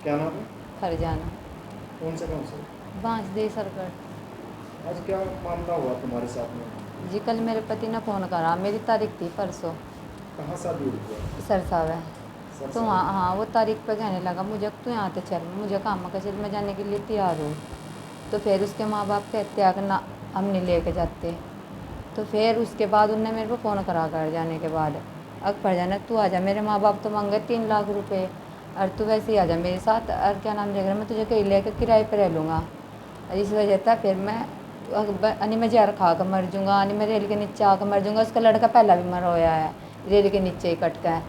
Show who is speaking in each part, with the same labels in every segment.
Speaker 1: क्या नाम है?
Speaker 2: फरजाना।
Speaker 1: कौन से?
Speaker 2: बांस दे सरकट।
Speaker 1: आज क्या मामला हुआ तुम्हारे साथ में?
Speaker 2: जी कल मेरे पति ने फ़ोन करा, मेरी तारीख थी परसों।
Speaker 1: कहाँ शादी हुई है?
Speaker 2: सरसाव है। तो
Speaker 1: सरसा
Speaker 2: हाँ
Speaker 1: में?
Speaker 2: हाँ, वो तारीख पे कहने लगा मुझे तू यहाँ तो चल, मुझे काम का चल, मैं जाने के लिए तैयार हूँ। तो फिर उसके माँ बाप कहते हैं कि ना हम नहीं लेके जाते। तो फिर उसके बाद उनने मेरे को फ़ोन करा कर जाने के बाद, अब फरजाना तू आ जा, मेरे माँ बाप तो मांगे 3 लाख रुपए, और तू वैसे ही आ जा मेरे साथ, और क्या नाम लेकर मैं तुझे कहीं लेकर किराए पर रह लूँगा। इस वजह से फिर मैं जहर खा कर मर जाऊँगा, मैं रेल के नीचे आकर मर जाऊँगा। उसका लड़का पहला भी मरा होया है, रेल के नीचे ही कट का है।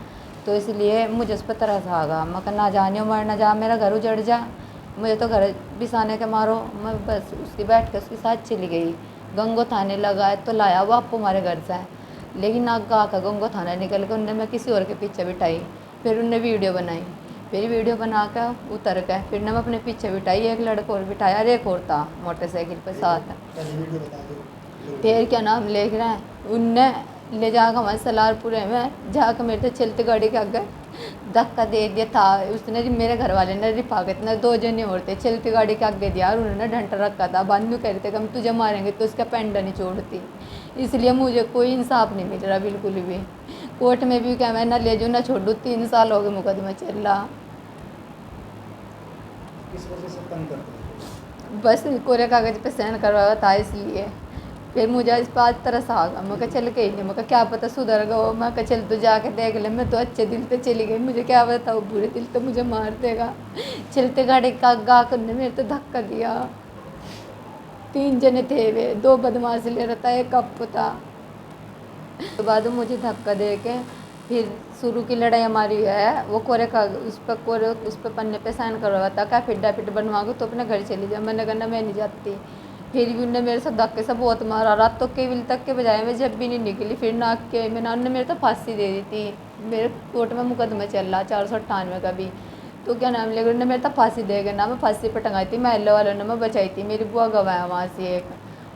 Speaker 2: तो इसलिए मुझे उस पर तरस आ गया। मैं कहा ना जाने मर ना जा, मेरा घर उजड़ जा, मुझे तो घर बिसाने के मारो। मैं बस उसकी बैठ कर उसके साथ चली गई। गंगो थाने लगा है तो लाया वो आपको हमारे घर से है, लेकिन नाक गा कर गंगो थाना निकल के उनने मैं किसी और के पीछे बिठाई। फिर उनने वीडियो बनाई, फिर वीडियो बना कर उतर गए। फिर ने मैं अपने पीछे बिठाई, एक लड़का और बिठाया और एक और था मोटरसाइकिल पे साथ। फिर क्या नाम लिख रहे हैं उनने ले जाकर हमारे सलारपुरे में जाकर मेरे तो चलती गाड़ी के आगे धक्का दे दिया था उसने। मेरे घर वाले ने रिफाकत ने 2 जने और थे, चलती गाड़ी के आगे दिया और उन्होंने डंडा रखा था, बांधू कह रहे थे कि हम तुझे मारेंगे तो उसका पेंडा नहीं छोड़ती। इसलिए मुझे कोई इंसाफ नहीं मिल रहा बिल्कुल भी। कोर्ट में भी क्या मैं ना ले जाऊँ ना छोड़ूँ, 3 साल हो गए मुकदमा चल रहा।
Speaker 1: किस वजह से तंग करते हैं?
Speaker 2: बस कोरे कागज पे साइन करवाया था इसलिए। फिर मुझे इस बात तरस आ गया, मैं कहा चल गई नहीं, मैं कहा क्या पता सुधर गया हो, मैं कहा चल तो जाके देख ले, मैं तो अच्छे दिल पे चली गई, मुझे क्या पता वो बुरे दिल तो मुझे मार देगा। चलते गाड़ी का गा करने मेरे तो धक्का दिया। 3 जने थे वे, 2 बदमाश ले रहा था, एक कप था। तो बाद में मुझे धक्का दे के फिर शुरू की लड़ाई हमारी है, वो कोरे का उस पर पन्ने पे साइन करवा था, क्या फिट बनवा के तो अपने घर चली जा। मैंने कहा मैं नहीं जाती। फिर भी उनने मेरे साथ धक्के से बहुत मारा, रात तो केवल तक के बजाय मैं जब भी नहीं निकली। फिर नाक के में उनने मेरे तो फांसी दे दी थी। मेरे कोर्ट में मुकदमा चल रहा 498 का भी। तो क्या नाम लेकर उन्होंने मेरे तो फांसी दे गए ना, मैं फांसी पर टंगाई थी, महल्ले वालों ने मैं बचाई थी, मेरी बुआ गवाया वहाँ से एक,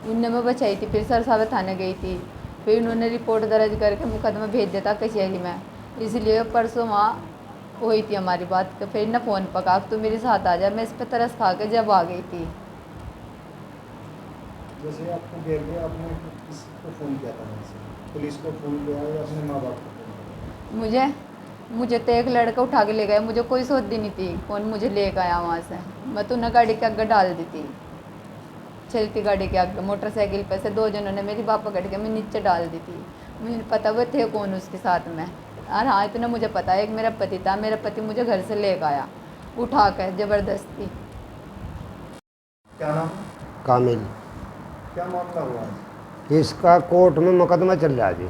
Speaker 2: उनने मैं बचाई थी। फिर सरसावे थाने गई थी, फिर उन्होंने रिपोर्ट दर्ज करके मुकदमा भेज दिया था कचहरी में। इसलिए परसों वहाँ हुई थी हमारी बात, तो फिर ना फ़ोन पका तो मेरे साथ आ जा, मैं इस पर तरस खा के जब आ गई थी।
Speaker 1: जैसे आपको घेर लिया, आपने किसको फ़ोन किया था वहाँ से? पुलिस को फ़ोन किया या अपने माँ बाप को फ़ोन किया?
Speaker 2: मुझे तो एक लड़का उठा के ले गया, मुझे कोई सोच नहीं थी कौन मुझे ले गया वहाँ से। मैं तो ना गाड़ी के आगे डाल दी थी, चलती गाड़ी के आगे मोटरसाइकिल पे से 2 जनों ने मेरी बाप पकड़ के मैं नीचे डाल दी थी। मुझे पता वो थे कौन उसके साथ में। और हाँ इतना मुझे पता है, एक मेरा पति था, मेरा पति मुझे घर से ले गया उठा कर ज़बरदस्ती।
Speaker 1: क्या नाम है?
Speaker 3: कामिल।
Speaker 1: क्या मामला हुआ आज?
Speaker 3: इसका कोर्ट में मुकदमा चल रहा है जी,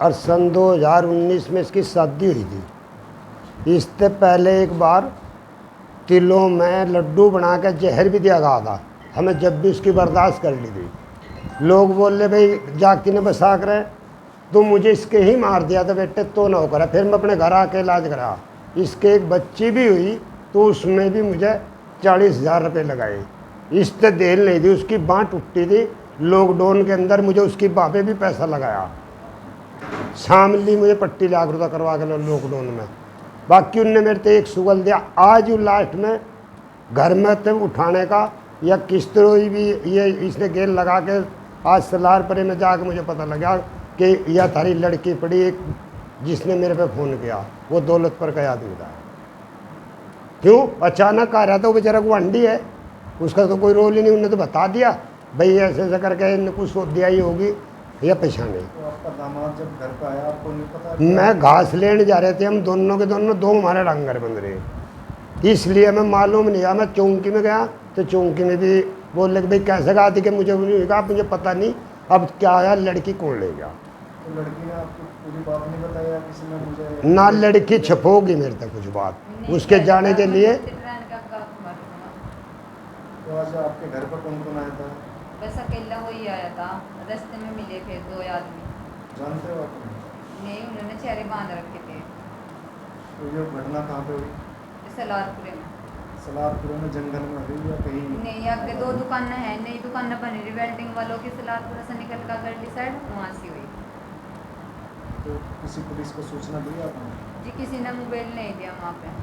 Speaker 3: और सन 2019 में इसकी शादी हुई थी। इससे पहले एक बार तिलों में लड्डू बना के जहर भी दिया गया था, हमें जब भी उसकी बर्दाश्त कर ली थी। लोग बोल रहे भाई जाकी ने बसा कर तो मुझे इसके ही मार दिया था बेटे तो ना होकर। फिर मैं अपने घर आके इलाज करा, इसके एक बच्ची भी हुई तो उसमें भी मुझे 40,000 रुपये लगाए। इससे देर नहीं थी, उसकी बाँह टूटी थी लॉकडाउन के अंदर, मुझे उसकी बाँ पे भी पैसा लगाया। शामली मुझे पट्टी लाख रुपये करवा के लॉकडाउन में। बाकी उनने मेरे से एक सुगल दिया, आज लास्ट में घर में थे उठाने का या किस तरह भी ये इसने गेल लगा के आज सलारपुरे में जाकर मुझे पता लगा कि यह थारी लड़की पड़ी एक जिसने मेरे पे फ़ोन किया, वो दौलतपुर का आदमी था। क्यों अचानक आ रहा था, वो बेचारा गुआंढी है, उसका तो कोई रोल ही नहीं। उन्होंने तो बता दिया भाई ऐसे ऐसे करके इन्हें कुछ सोच दिया ही होगी या पहचान नहीं।
Speaker 1: तो आपका दामाद जब घर पर आया आपको नहीं पता?
Speaker 3: मैं घास लेने जा रहे थे, हम दोनों के दोनों, 2 हमारे डंगर बंध रहे, इसलिए हमें मालूम नहीं। मैं चौंकी में गया तो चौंकी में भी बोल रहे भाई कैसे कहा थी कि मुझे नहीं कहा, मुझे पता नहीं अब क्या आया, लड़की कौन ले गया।
Speaker 1: तो लड़की ने आपको पूरी बात नहीं बताया किसी ने? मुझे
Speaker 3: ना लड़की छपोगी मेरे तक कुछ बात उसके जाने के लिए।
Speaker 1: तो आज आपके घर पर कौन कौन आया था?
Speaker 2: बस अकेला वो ही आया था, रास्ते में मिले फिर 2 आदमी।
Speaker 1: जानते हो आप?
Speaker 2: नहीं, उन्होंने चेहरे बांध रखे थे।
Speaker 1: तो ये घटना कहाँ पे हुई?
Speaker 2: सलारपुरे में।
Speaker 1: सलारपुर में जंगल में हुई या कहीं?
Speaker 2: नहीं, आगे 2 दुकानें हैं, नई दुकानें बनी रही वेल्डिंग वालों की, सलारपुरा से निकल कर गली साइड वहाँ से हुई।
Speaker 1: तो किसी पुलिस को सूचना दी आपने?
Speaker 2: जी किसी ने मोबाइल नहीं दिया वहाँ पे।